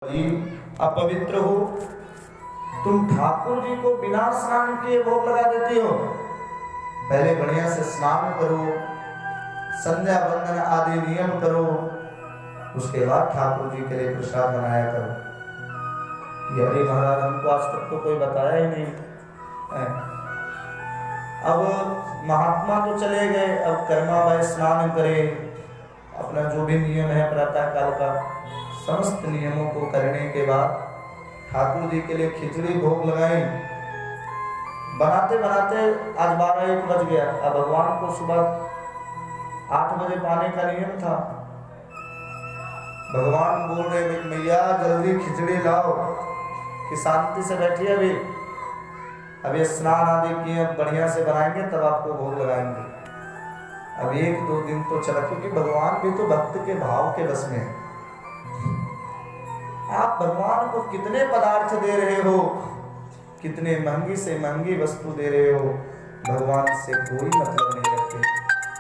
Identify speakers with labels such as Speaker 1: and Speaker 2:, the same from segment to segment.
Speaker 1: जी अपवित्र हो, तुम ठाकुर जी को बिना स्नान किए भोग लगा देती हो। पहले बढ़िया से स्नान करो, संध्या वंदन आदि नियम करो, उसके बाद ठाकुर जी के लिए प्रसाद बनाया करो। ये अरे महाराज हमको आज तक तो कोई बताया ही नहीं है। अब महात्मा तो चले गए, अब कर्मा भाई स्नान करे, अपना जो भी नियम है प्रातः काल का समस्त नियमों को करने के बाद ठाकुर जी के लिए खिचड़ी भोग लगाई। बनाते बनाते आज 12-1 बज गया। अब भगवान को सुबह 8 बजे पाने का नियम था। भगवान बोल रहे मैया जल्दी खिचड़ी लाओ कि शांति से बैठिए, अभी स्नान आदि किए, बढ़िया से बनाएंगे तब आपको भोग लगाएंगे। अब 1-2 दिन तो चला, क्योंकि भगवान भी तो भक्त के भाव के बस में है। आप भगवान को कितने पदार्थ दे रहे हो, कितने महंगी से महंगी वस्तु दे रहे हो, भगवान से कोई मतलब नहीं रखते।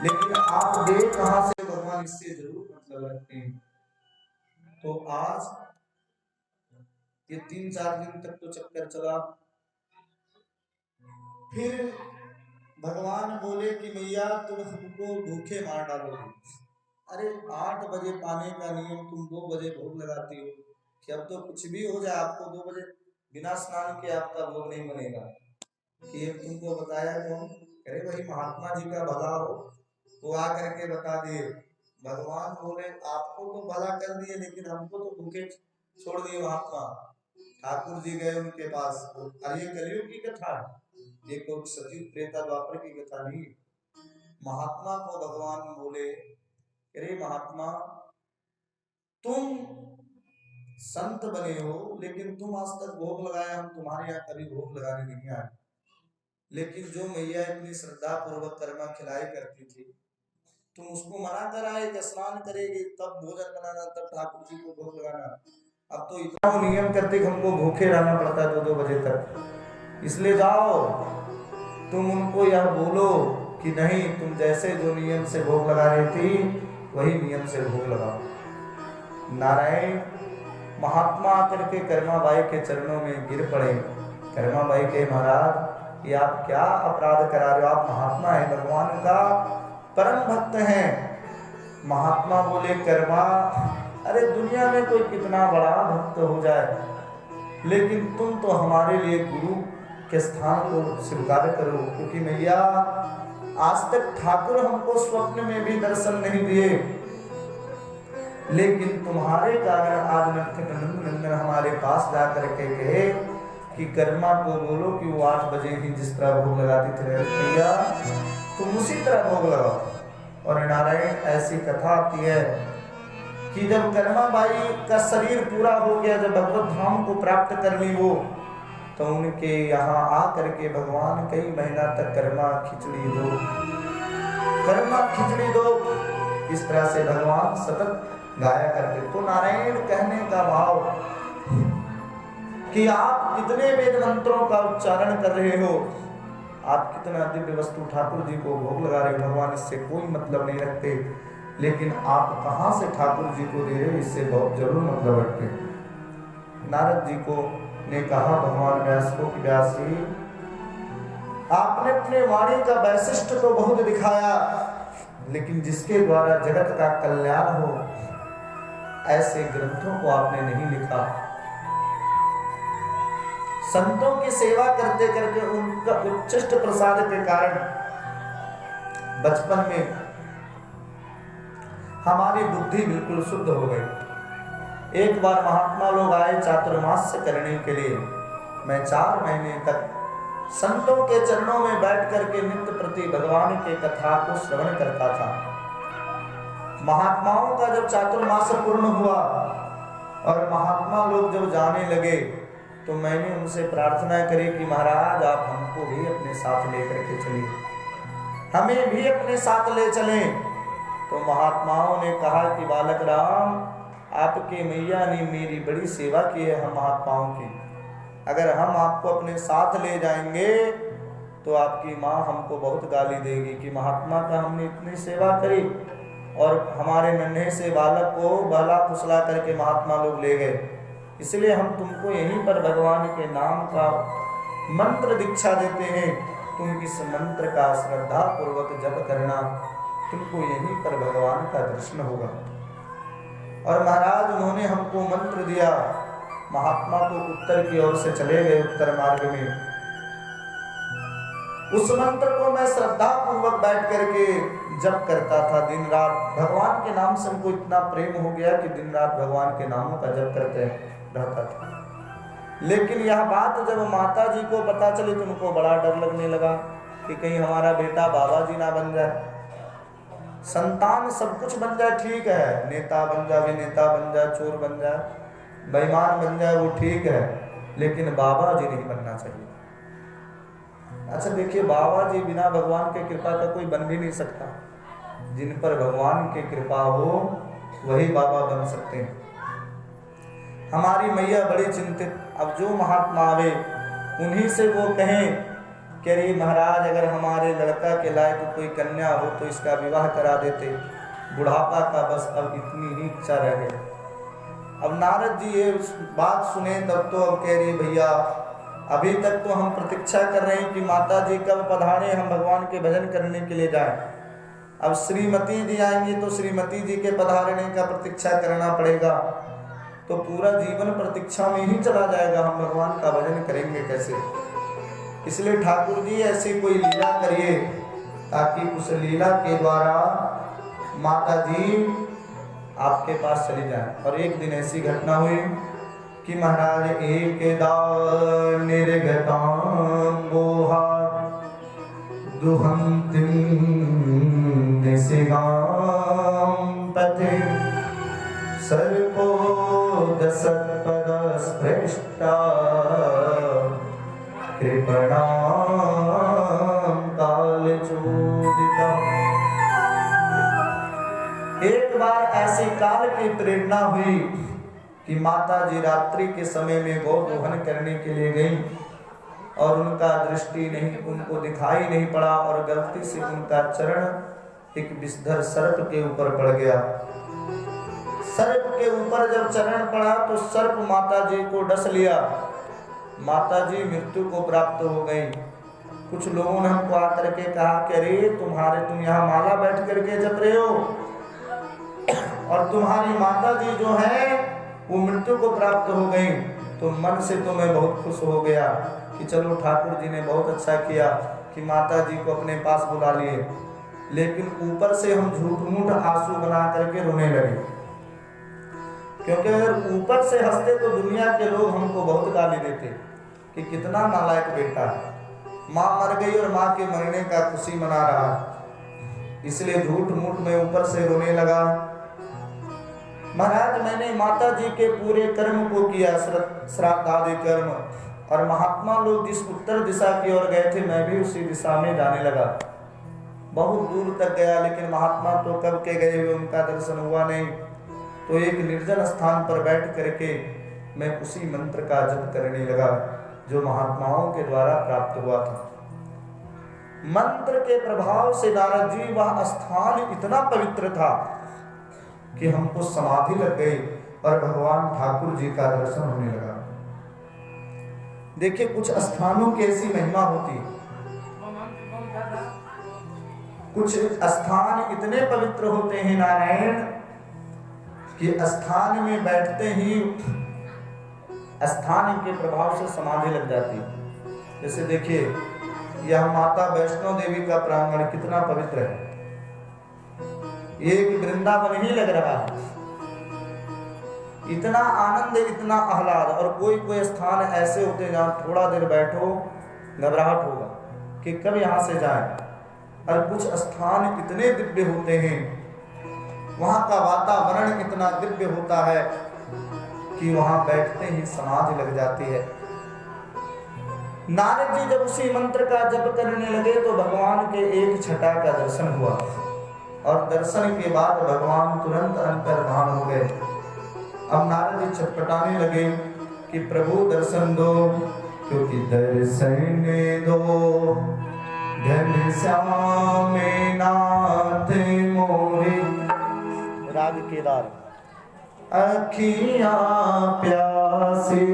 Speaker 1: लेकिन आप दे कहां से, भगवान इससे जरूर मतलब रखते हैं। तो आज ये 3-4 दिन तक तो चक्कर चला। फिर भगवान बोले कि मैया तुम हमको भूखे मार डालोगे। अरे 8 बजे पाने का नियम तुम 2 बजे भोग लगाती हो कि अब तो कुछ भी हो जाए आपको 2 बजे बिना स्नान के आपका भोग नहीं बनेगा। कि एक तुमको बताया कौन? अरे वही महात्मा जी का भला हो, वो आकर के बता दिए। भगवान बोले आपको तो भला कर दिए, लेकिन हमको तो भूखे छोड़ दिए महात्मा। ठाकुर जी गए उनके पास। अरे ये कलयुग की कथा है, ये कोई सती त्रेता द्वापर की कथा नहीं। महात्मा को भगवान बोले अरे महात्मा तुम संत बने हो, लेकिन तुम आज तक भोग लगाया, हम तुम्हारे यहाँ कभी भोग लगाने नहीं आए। लेकिन जो मैया इतनी श्रद्धा पूर्वक कर्मा खिलाई करती थी, तुम उसको मना कराए कि स्नान करेगी तब भोजन बनाना, तब ठाकुर जी को भोग लगाना। अब तो इतना वो नियम करते कि हमको भूखे रहना पड़ता है 2-2 बजे तक। इसलिए जाओ तुम उनको यह बोलो कि नहीं, तुम जैसे जो नियम से भोग लगा रही थी वही नियम से भोग लगाओ। नारायण महात्मा आकर के कर्मा बाई के चरणों में गिर पड़े। कर्मा बाई के महाराज ये आप क्या अपराध करा रहे हो, आप महात्मा है, भगवान का परम भक्त हैं। महात्मा बोले कर्मा अरे दुनिया में कोई कितना बड़ा भक्त हो जाए, लेकिन तुम तो हमारे लिए गुरु के स्थान को स्वीकार करो। क्योंकि मैया आज तक ठाकुर हमको स्वप्न में भी दर्शन नहीं दिए, लेकिन तुम्हारे कारण आज नंदन हमारे पास जाकर के कहे कि कर्मा को बोलो कि वो 8 बजे ही जिस तरह भोग लगाती थी भैया तुम उसी तरह भोग लगाओ। और नारायण ऐसी कथा आती है कि जब कर्मा बाई का शरीर पूरा हो गया, जब भगवत धाम को प्राप्त कर ली वो, तो उनके यहाँ आकर के भगवान कई महीना तक कर्मा खिचड़ी दो, कर्मा खिचड़ी दो, इस तरह से भगवान सतत गाया करते। तो नारायण कहने का भाव कि आप कितने वेद मंत्रों का उच्चारण कर रहे हो, आप कितना दिव्य वस्तु ठाकुर जी को भोग लगा रहे हो, भगवान इससे कोई मतलब नहीं रखते। लेकिन आप कहां से ठाकुर जी को दे रहे हो, इससे बहुत जरूर मतलब रखते। नारद जी को ने कहा भगवान व्यास को कि व्यास जी आपने अपने वाणी का वैशिष्ट तो बहुत दिखाया, लेकिन जिसके द्वारा जगत का कल्याण हो ऐसे ग्रंथों को आपने नहीं लिखा। संतों की सेवा करते करके उनका उच्चिष्ट प्रसाद के कारण बचपन में हमारी बुद्धि बिल्कुल शुद्ध हो गई। एक बार महात्मा लोग आए चातुर्मास्य करने के लिए। मैं 4 महीने तक संतों के चरणों में बैठ करके नित्य प्रति भगवान के कथा को श्रवण करता था। महात्माओं का जब चातुर्मास पूर्ण हुआ और महात्मा लोग जब जाने लगे, तो मैंने उनसे प्रार्थना करी कि महाराज आप हमको भी अपने साथ लेकर के चलिए, हमें भी अपने साथ ले चलें। तो महात्माओं ने कहा कि बालक राम आपके मैया ने मेरी बड़ी सेवा की है हम महात्माओं की, अगर हम आपको अपने साथ ले जाएंगे तो आपकी माँ हमको बहुत गाली देगी कि महात्मा का हमने इतनी सेवा करी और हमारे नन्हे से बालक को बाला फुसला करके महात्मा लोग ले गए। इसलिए हम तुमको यहीं पर भगवान के नाम का मंत्र दीक्षा देते हैं, तुम इस मंत्र का श्रद्धा पूर्वक जप करना, तुमको यहीं पर भगवान का दर्शन होगा। और महाराज उन्होंने हमको मंत्र दिया। महात्मा तो उत्तर की ओर से चले गए, उत्तर मार्ग में। उस मंत्र को मैं श्रद्धा पूर्वक बैठ करके जप करता था दिन रात। भगवान के नाम से हमको इतना प्रेम हो गया कि दिन रात भगवान के नामों का जप करते रहता था। लेकिन यह बात जब माता जी को पता चली तो उनको बड़ा डर लगने लगा कि कहीं हमारा बेटा बाबा जी ना बन जाए। संतान सब कुछ बन जाए ठीक है, नेता बन जाए, अभिनेता बन जाए, चोर बन जाए, बेईमान बन जाए, वो ठीक है, लेकिन बाबा जी नहीं बनना चाहिए। अच्छा देखिए, बाबा जी बिना भगवान के कृपा का कोई बन भी नहीं सकता। जिन पर भगवान की कृपा हो वही बाबा बन सकते हैं। हमारी मैया बड़ी चिंतित, अब जो महात्मा आवे उन्हीं से वो कहें कि अरे महाराज अगर हमारे लड़का के लायक कोई कन्या हो तो इसका विवाह करा देते, बुढ़ापा का बस अब इतनी ही इच्छा रह गई। अब नारद जी ये बात सुने तब तो अब कह रही भैया अभी तक तो हम प्रतीक्षा कर रहे हैं कि माता जी कब पधारे, हम भगवान के भजन करने के लिए जाएं। अब श्रीमती जी आएंगी तो श्रीमती जी के पधारने का प्रतीक्षा करना पड़ेगा, तो पूरा जीवन प्रतीक्षा में ही चला जाएगा, हम भगवान का भजन करेंगे कैसे। इसलिए ठाकुर जी ऐसी कोई लीला करिए ताकि उस लीला के द्वारा माता जी आपके पास चली जाए। और एक दिन ऐसी घटना हुई कि महाराज एकदा निर्गतांगोहा दुहंतिं निसिगां पथे सर्पो दशत्पदस्पृष्टा कृपणां कालचूदिता। एक बार ऐसे काल की प्रेरणा हुई कि माता जी रात्रि के समय में गौ दोहन करने के लिए गई और उनका दृष्टि नहीं, उनको दिखाई नहीं पड़ा और गलती से उनका चरण एक विषधर सर्प के ऊपर पड़ गया। सर्प के ऊपर जब चरण पड़ा तो सर्प माता जी को डस लिया, माता जी मृत्यु को प्राप्त हो गई। कुछ लोगों ने हमको आकर के कहा कि अरे तुम यहाँ माला बैठ करके जप रहे हो और तुम्हारी माता जी जो है वो मृत्यु को प्राप्त हो गई, तो मन से तो मैं बहुत खुश हो गया कि चलो ठाकुर जी ने बहुत अच्छा किया कि माता जी को अपने पास बुला लिए। लेकिन ऊपर से हम झूठ मूठ आंसू बना करके रोने लगे, क्योंकि अगर ऊपर से हंसते तो दुनिया के लोग हमको बहुत गाली देते कि कितना नालायक बेटा है, माँ मर गई और माँ के मरने का खुशी मना रहा। इसलिए झूठ मूठ में ऊपर से रोने लगा। महाराज मैंने माता जी के पूरे कर्म को किया, श्राद्ध आदि कर्म, और महात्मा लोग जिस उत्तर दिशा की ओर गए थे मैं भी उसी दिशा में जाने लगा। बहुत दूर तक गया लेकिन महात्मा तो कब के गए हुए, उनका दर्शन हुआ नहीं। तो एक निर्जन स्थान पर बैठ करके मैं उसी मंत्र का जप करने लगा जो महात्माओं के द्वारा प्राप्त हुआ था। मंत्र के प्रभाव से नारद जी वह स्थान इतना पवित्र था कि हमको समाधि लग गई और भगवान ठाकुर जी का दर्शन होने लगा। देखिए कुछ स्थानों की ऐसी महिमा होती है, कुछ स्थान इतने पवित्र होते हैं नारायण कि स्थान में बैठते ही स्थान के प्रभाव से समाधि लग जाती है। जैसे देखिए यह माता वैष्णो देवी का प्रांगण कितना पवित्र है, एक वृंदावन ही लग रहा है। इतना आनंद, इतना आह्लाद। और कोई कोई स्थान ऐसे होते हैं जहाँ थोड़ा देर बैठो घबराहट होगा कि कब यहाँ से जाएं। और कुछ स्थान इतने दिव्य होते हैं, वहाँ का वातावरण इतना दिव्य होता है कि वहाँ बैठते ही समाधि लग जाती है। नारद जी जब उसी मंत्र का जप करने लगे तो भगवान के एक छटा का दर्शन हुआ और दर्शन के बाद भगवान तुरंत अंतर्धान हो गए। अब नारद जी छटपटाने लगे कि प्रभु दर्शन दो, क्योंकि दर्शन दो घनश्याम नाथ मोरे। राग केदार। अखियां प्यार से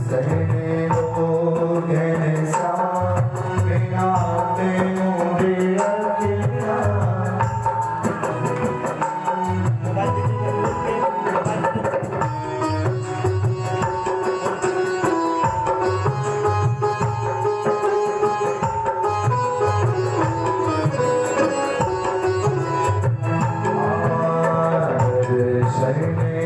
Speaker 1: सहने लोग सा बिना मोरे अकेला। सहने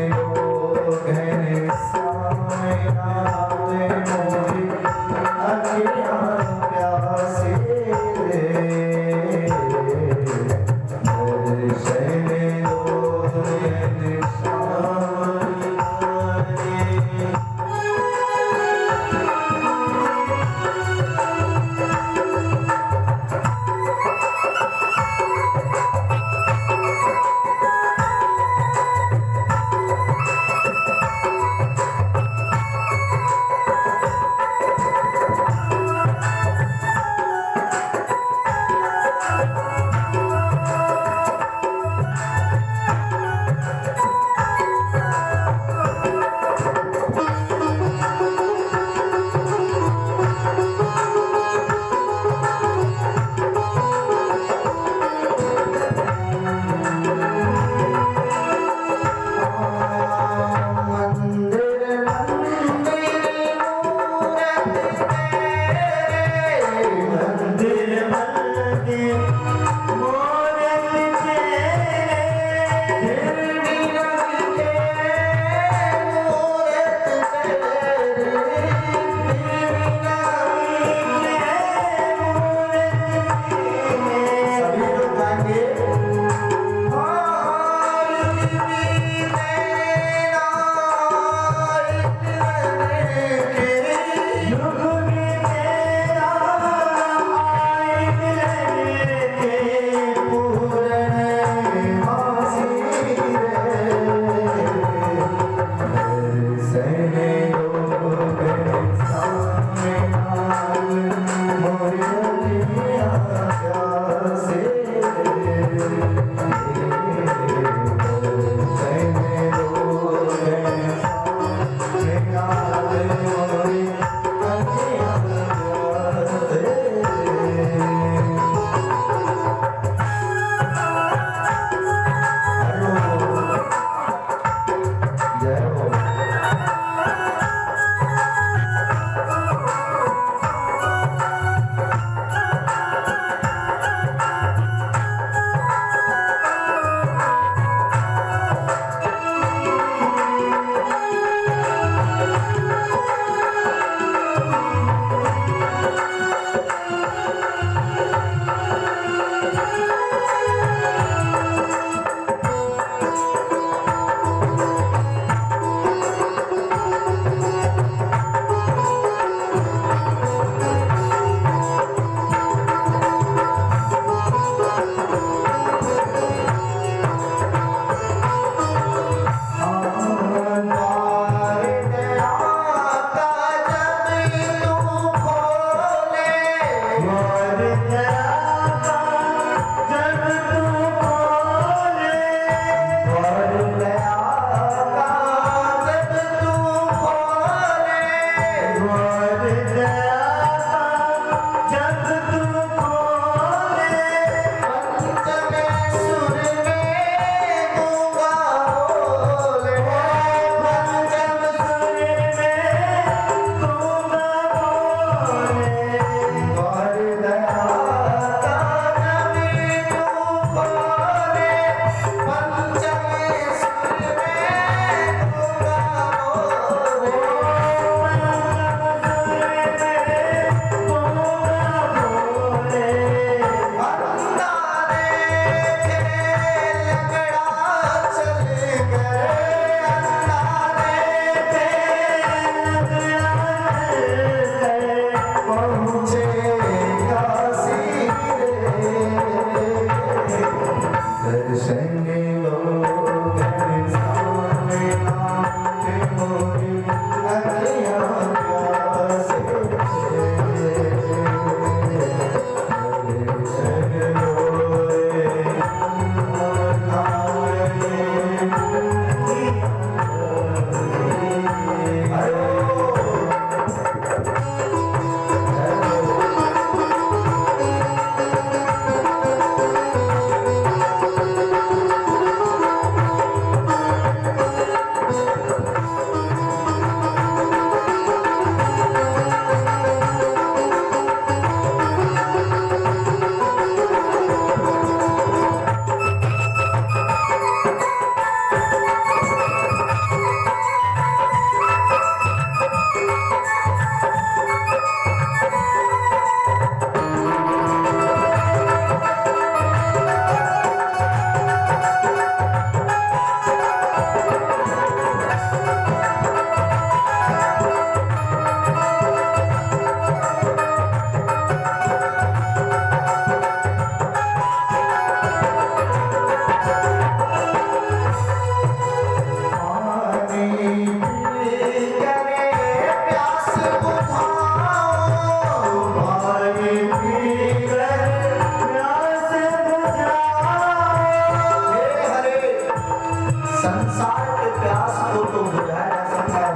Speaker 1: संसार के प्यास को तो बुझाया जा सकता है,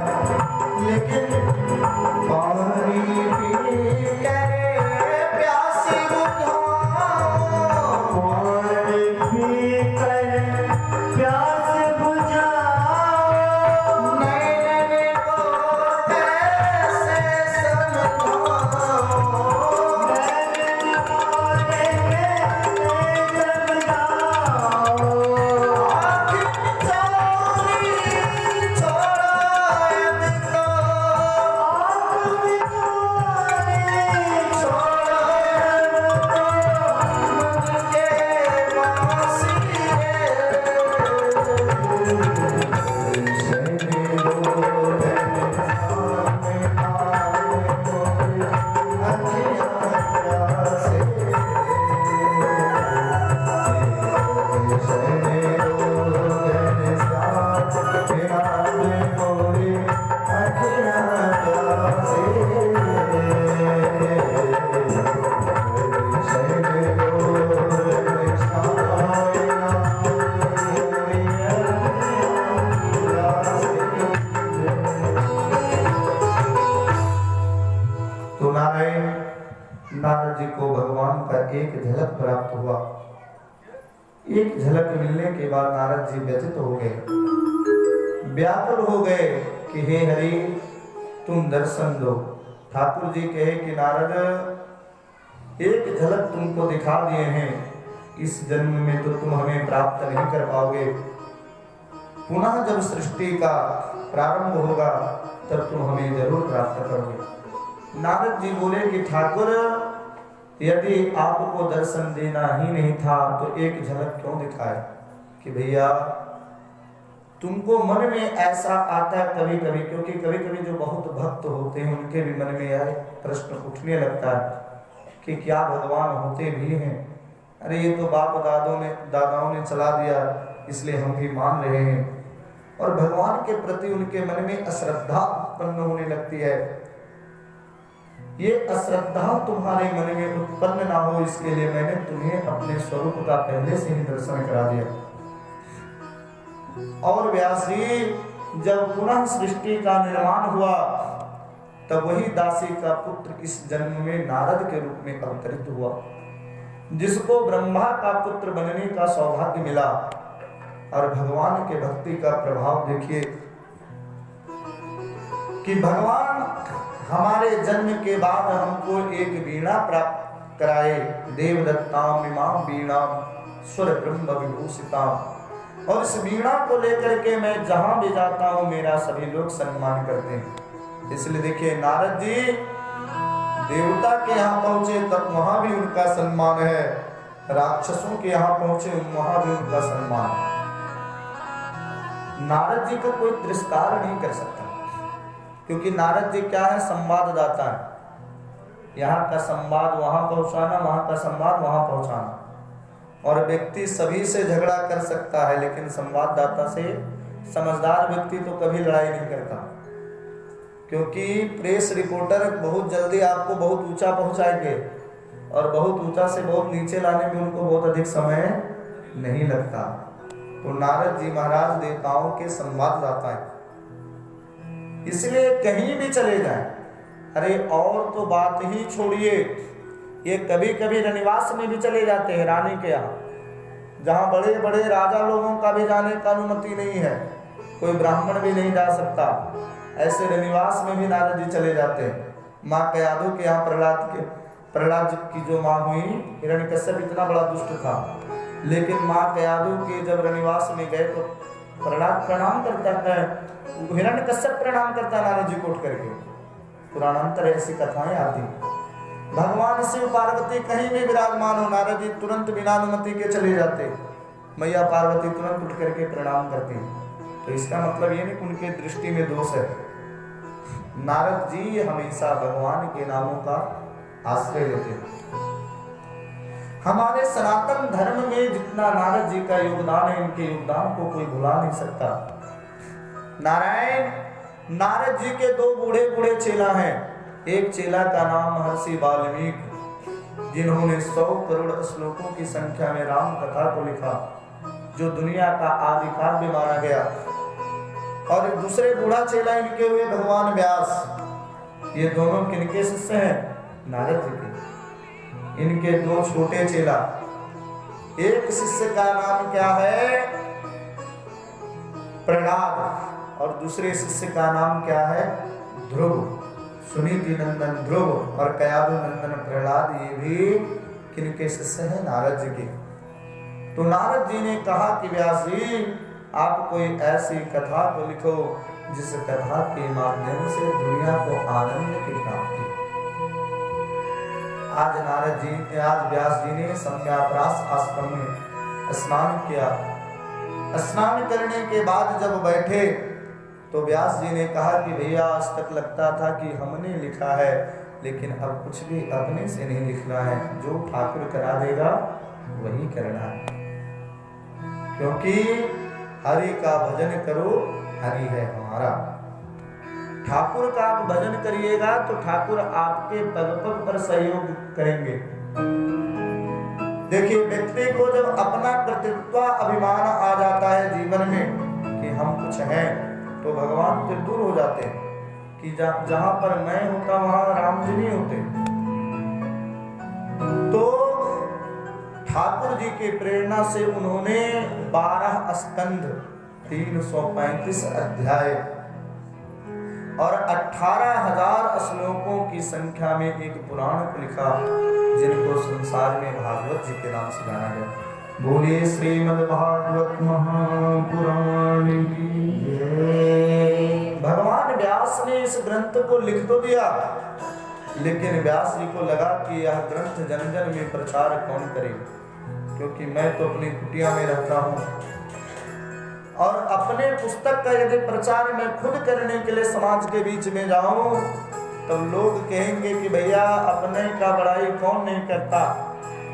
Speaker 1: लेकिन पानी पी करे प्यासी बुझाओ, पानी पी करे प्यास बुझाओ, नैन को कैसे समझाओ, नैन को कैसे समझाओ, नारद जी को भगवान का एक झलक प्राप्त हुआ। एक झलक मिलने के बाद नारद जी व्यथित हो गए, व्याकुल हो गए कि हे हरि तुम दर्शन दो। ठाकुर जी कहे कि नारद एक झलक तुमको दिखा दिए हैं, इस जन्म में तो तुम हमें प्राप्त नहीं कर पाओगे, पुनः जब सृष्टि का प्रारंभ होगा तब तुम हमें जरूर प्राप्त करोगे। नारद जी बोले कि ठाकुर यदि आपको दर्शन देना ही नहीं था तो एक झलक क्यों दिखाए कि भैया तुमको मन में ऐसा आता है कभी कभी, क्योंकि कभी कभी जो बहुत भक्त होते हैं उनके भी मन में यह प्रश्न उठने लगता है कि क्या भगवान होते भी हैं, अरे ये तो बाप दादाओं ने चला दिया इसलिए हम भी मान रहे हैं, और भगवान के प्रति उनके मन में अश्रद्धा उत्पन्न होने लगती है। ये अश्रद्धा तुम्हारे मन में उत्पन्न ना हो इसके लिए मैंने तुम्हें अपने स्वरूप का पहले से ही दर्शन करा दिया। और व्यास जी जब पुनः सृष्टि का निर्माण हुआ तब वही दासी का पुत्र इस जन्म में नारद के रूप में अवतरित हुआ, जिसको ब्रह्मा का पुत्र बनने का सौभाग्य मिला। और भगवान के भक्ति का प्रभाव देखिए कि भगवान हमारे जन्म के बाद हमको एक वीणा प्राप्त कराए, देवदत्ताम इमाम वीणा स्वर ब्रह्म विभूषिताम, और इस वीणा को लेकर के मैं जहां भी जाता हूं मेरा सभी लोग सम्मान करते हैं। इसलिए देखिए नारद जी देवता के यहाँ पहुंचे तब वहां भी उनका सम्मान है, राक्षसों के यहाँ पहुंचे वहां भी उनका सम्मान। नारद जी को कोई तिरस्कार नहीं कर सकता, क्योंकि नारद जी क्या है, संवाददाता है। यहाँ का संवाद वहां पहुंचाना, वहां का संवाद वहां पहुंचाना। और व्यक्ति सभी से झगड़ा कर सकता है लेकिन संवाददाता से समझदार व्यक्ति तो कभी लड़ाई नहीं करता, क्योंकि प्रेस रिपोर्टर बहुत जल्दी आपको बहुत ऊंचा पहुंचाएंगे और बहुत ऊंचा से बहुत नीचे लाने में उनको बहुत अधिक समय नहीं लगता। तो नारद जी महाराज देवताओं के संवाददाता हैं, इसलिए कहीं भी चले जाएं, अरे और तो बात ही छोड़िए, ये कभी कभी रनिवास में भी चले जाते हैं रानी के यहाँ, जहाँ बड़े बड़े राजा लोगों का भी जाने का अनुमति नहीं है, कोई ब्राह्मण भी नहीं जा सकता, ऐसे रनिवास में भी नारद जी चले जाते हैं। माँ कयादू के यहाँ प्रहलाद की जो माँ हुई, हिरण्यकश्यप इतना बड़ा दुष्ट था, लेकिन माँ कयादू के जब रनिवास में गए तो प्रहलाद प्रणाम करता है, हिरण्यकश्यप प्रणाम करता है नारद जी को उठ करके। पुराणांतर ऐसी कथाएं आती। भगवान शिव पार्वती कहीं भी विराजमान हो, नारद जी तुरंत बिना अनुमति के चले जाते, मैया पार्वती तुरंत उठ करके प्रणाम करती। तो इसका मतलब ये नहीं कि उनके दृष्टि में दोष है। नारद जी हमेशा भगवान के नामों का आश्रय लेते हैं। हमारे सनातन धर्म में जितना नारद जी का योगदान है, इनके योगदान को कोई भुला नहीं सकता। नारद जी के दो बूढ़े बूढ़े चेला हैं। एक चेला का नाम महर्षि वाल्मीकि, जिन्होंने 100 करोड़ श्लोकों की संख्या में राम कथा को लिखा, जो दुनिया का आदि काव्य माना गया। और दूसरे बूढ़ा चेला इनके हुए भगवान व्यास। ये दोनों किनके शिष्य हैं? नारद जी के। इनके दो छोटे चेला, एक शिष्य का नाम क्या है? प्रहलाद, और दूसरे शिष्य का नाम क्या है? ध्रुव। सुनीति नंदन ध्रुव और कयाधु नंदन प्रहलाद, ये भी किनके शिष्य हैं? नारद जी के। तो नारद जी ने कहा कि व्यास जी, आप कोई ऐसी कथा को लिखो जिस कथा के माध्यम से दुनिया को आनंद की प्राप्ति। आज व्यास जी ने सम्याप्रास आश्रम में स्नान किया। स्नान करने के बाद जब बैठे तो व्यास जी ने कहा कि भैया, आज तक लगता था कि हमने लिखा है, लेकिन अब कुछ भी अपने से नहीं लिखना है, जो ठाकुर करा देगा वही करना है। क्योंकि हरि का भजन करो, हरि है हमारा। ठाकुर का आप भजन करिएगा तो ठाकुर आपके पग पग पर सहयोग करेंगे। देखिए, व्यक्ति को जब अपना कर्तृत्व अभिमान आ जाता है जीवन में कि हम कुछ हैं, तो भगवान फिर दूर हो जाते हैं कि जहां पर मैं होता वहां राम जी नहीं होते। तो ठाकुर जी की प्रेरणा से उन्होंने 12 स्कंध, 335 अध्याय और 18,000 श्लोकों की संख्या में एक पुराण को लिखा, जिनको संसार में भागवत जी के नाम से जाना गया। बोलिए श्रीमद् भागवत महापुराण की जय। भगवान व्यास ने इस ग्रंथ को लिख तो दिया, लेकिन व्यास जी को लगा कि यह ग्रंथ जन जन में प्रचार कौन करे, क्योंकि मैं तो अपनी कुटिया में रहता हूँ और अपने पुस्तक का यदि प्रचार मैं खुद करने के लिए समाज के बीच में जाऊं, तब लोग कहेंगे कि भैया, अपने का बड़ाई कौन नहीं करता।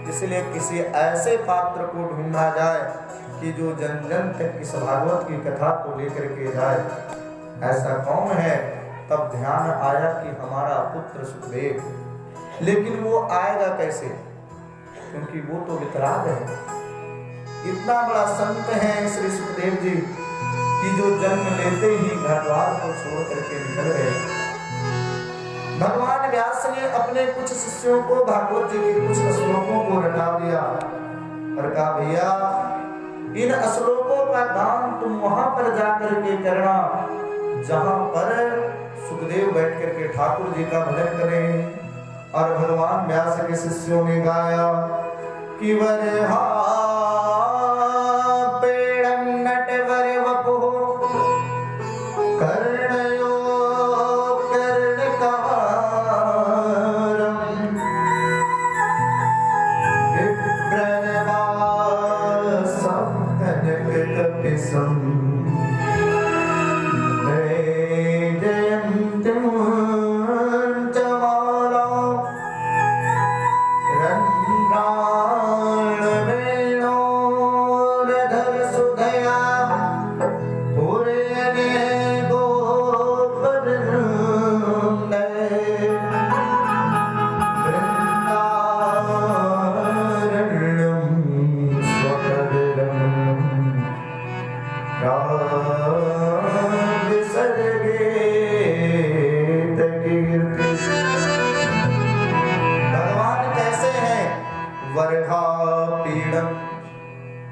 Speaker 1: इसलिए किसी ऐसे पात्र को ढूंढा जाए कि जो जन जन तक इस भागवत की कथा को लेकर के जाए। ऐसा कौन है? तब ध्यान आया कि हमारा पुत्र सुखदेव। लेकिन वो आएगा कैसे? क्योंकि वो तो वितराग है। इतना बड़ा संत है श्री सुखदेव जी कि जो जन्म लेते ही घर द्वार को छोड़ करके निकल गए। भगवान व्यास ने अपने कुछ शिष्यों को भागवत जी के कुछ श्लोकों को रटा दिया और कहा, भैया, इन श्लोकों का दान तुम वहां पर जाकर के करना जहां पर सुखदेव बैठ करके ठाकुर जी का भजन करें। और भगवान व्यास के शिष्यों ने गाया कि वरहा पेड़ं नटवर वपुः कर्णयो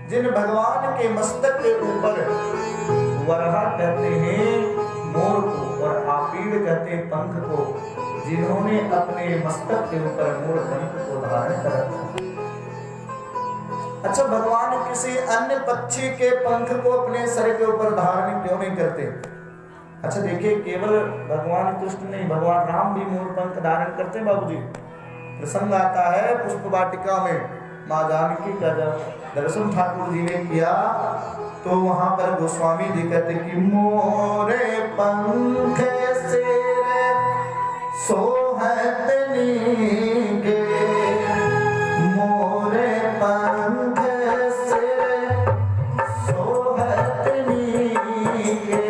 Speaker 1: जिन भगवान के मस्तक के ऊपर वरहा कहते हैं मोर को और आपीड़ कहते हैं पंख को, जिन्होंने अपने मस्तक के ऊपर मोर पंख को धारण कर रखा। अच्छा, भगवान किसी अन्य पक्षी के पंख को अपने सर के ऊपर धारण क्यों नहीं करते? अच्छा देखिए, केवल भगवान कृष्ण नहीं, भगवान राम भी मोर पंख धारण करते हैं। बाबूजी, प्रसंग आता है पुष्प वाटिका में, माँ जानकी का जब दर्शन ठाकुर जी ने किया तो वहां पर गोस्वामी जी कहते कि मोरे पंख से सोहत नीके, मोरे पंख से सोहत नीके,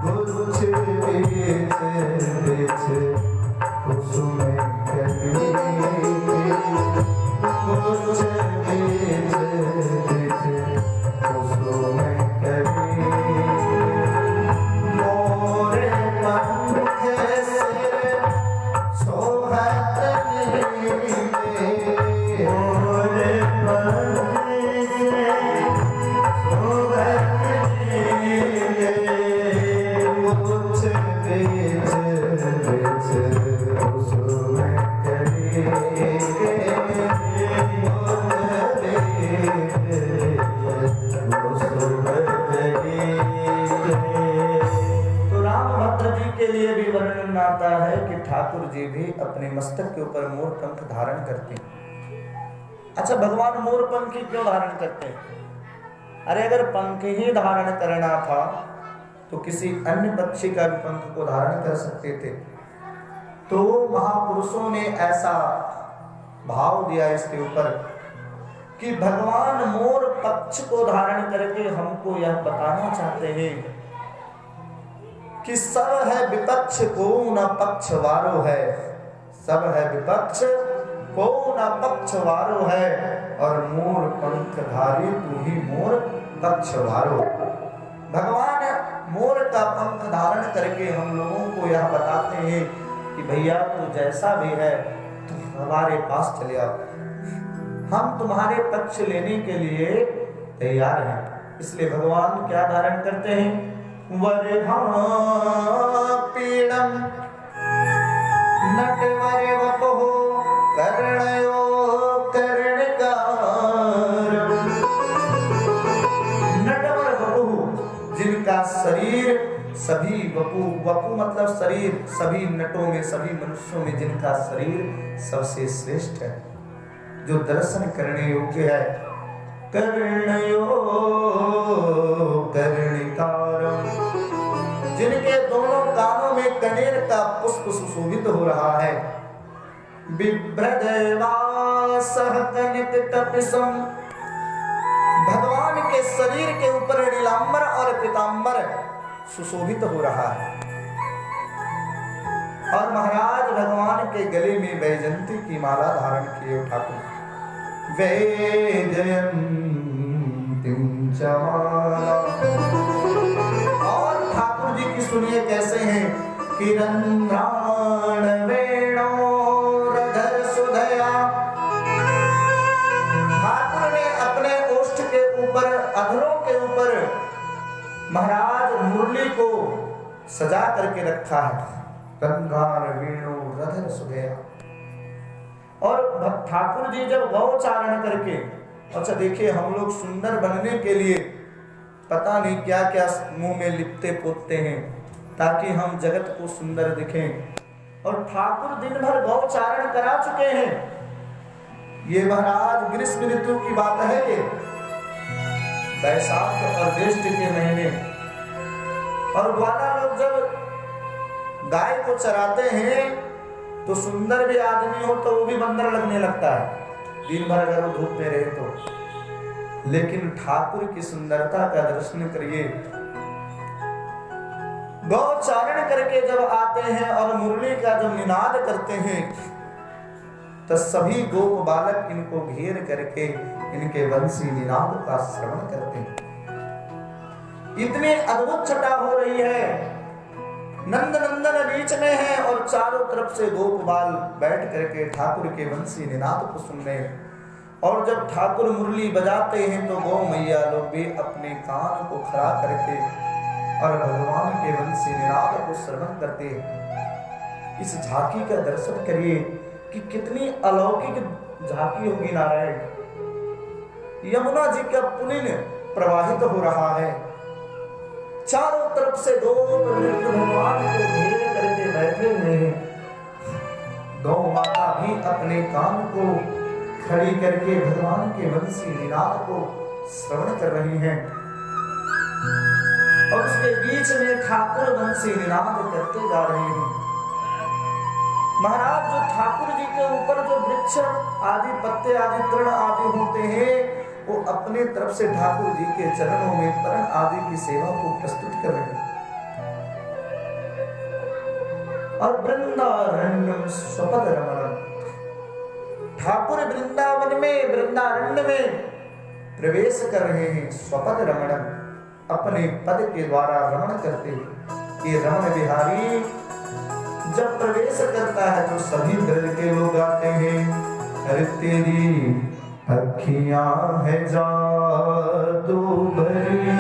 Speaker 1: गुरुछ बीच बीच कुसुम कली, कुछ बीच बीच आता है कि ठाकुर जी भी अपने मस्तक के ऊपर मोर पंख धारण करते हैं। अच्छा, भगवान मोर पंख ही क्यों धारण करते हैं? अरे अगर पंख ही धारण करना था तो किसी अन्य पक्षी का भी पंख को धारण कर सकते थे। तो महापुरुषों ने ऐसा भाव दिया इसके ऊपर कि भगवान मोर पक्ष को धारण करके हमको यह बताना चाहते हैं कि सब है विपक्ष को न पक्ष वारो है, सब है विपक्ष को न पक्ष वारो है, और मोर पंखधारी तू ही मोर पक्ष वारो। भगवान मोर का पंख धारण करके हम लोगों को यह बताते हैं कि भैया तू जैसा भी है तू हमारे पास चले आओ, हम तुम्हारे पक्ष लेने के लिए तैयार हैं। इसलिए भगवान क्या धारण करते हैं? वरहापीडम नटवर वपुः कर्णयो कर्णिकार। नटवर वपुः, जिनका शरीर सभी वपु, वपु मतलब शरीर, सभी नटों में सभी मनुष्यों में जिनका शरीर सबसे श्रेष्ठ है, जो दर्शन करने योग्य है। कर्णयो कर्णिकार, जिनके दोनों कानों में कनेर का पुष्प सुशोभित हो रहा है। बिभ्रदेवासः कनिकटपिशं, भगवान के शरीर के ऊपर नीलांबर और पीतांबर सुशोभित हो रहा है। और महाराज भगवान के गले में वैजयंती की माला धारण किए ठाकुर। वैजयंतीं च माला, और ठाकुर जी की सुनिए कैसे हैं। किरंद्राण वेणोरधर सुधया, ठाकुर ने अपने ओष्ठ के ऊपर, अधरों के ऊपर महाराज मुरली को सजा करके रखा है। रंगार वेणु रधर सुधया। और ठाकुर जी जब गौचारण करके, अच्छा देखिए हम लोग सुंदर बनने के लिए पता नहीं क्या क्या मुंह में लिपते पोतते हैं ताकि हम जगत को सुंदर दिखें, और ठाकुर दिन भर गौचारण करा चुके हैं। ये महाराज ग्रीष्म ऋतु की बात है, ये बैसाख और ज्येष्ठ के महीने, और ग्वाला लोग जब गाय को चराते हैं तो सुंदर भी आदमी हो तो वो भी बंदर लगने लगता है, दिन भर अगर वो धूप में रहे तो। लेकिन ठाकुर की सुंदरता का दर्शन करिए। गौचारण करके जब आते हैं और मुरली का जब निनाद करते हैं तो सभी गोप बालक इनको घेर करके इनके वंशी निनाद का श्रवण करते हैं। इतनी अद्भुत छटा हो रही है। नंद नंदन बीच में है और चारों तरफ से गोप बाल बैठ करके ठाकुर के वंशी निनाद को सुन रहे हैं। और जब ठाकुर मुरली बजाते हैं तो गौ मैया लोग भी अपने कान को खड़ा करके और भगवान के वंशी निनाद को श्रवण करते हैं। इस झांकी का दर्शन करिए कि कितनी अलौकिक झांकी होगी। नारायण यमुना जी का पुलिन प्रवाहित हो रहा है, चारों तरफ से गोप भगवान को घेर करके बैठे हुए हैं। गौ माता भी अपने कान को खड़ी करके भगवान के वंशी निनाद को श्रवण कर रही हैं, और उसके बीच में ठाकुर वंशी निनाद करते जा रहे हैं। महाराज जो ठाकुर जी के ऊपर जो वृक्ष आदि पत्ते आदि तृण आदि होते हैं वो अपने तरफ से ठाकुर जी के चरणों में तरण आदि की सेवा को प्रस्तुत कर रहे हैं। और वृंदारण्यम स्वपद रमणम, ठाकुर वृंदावन में वृंदारण्य में प्रवेश कर रहे हैं। स्वपद रमणम, अपने पद के द्वारा रमण करते हैं। ये रमण बिहारी जब प्रवेश करता है तो सभी ब्रज के लोग आते हैं। अरे तेरी अखियां है जादू भरी,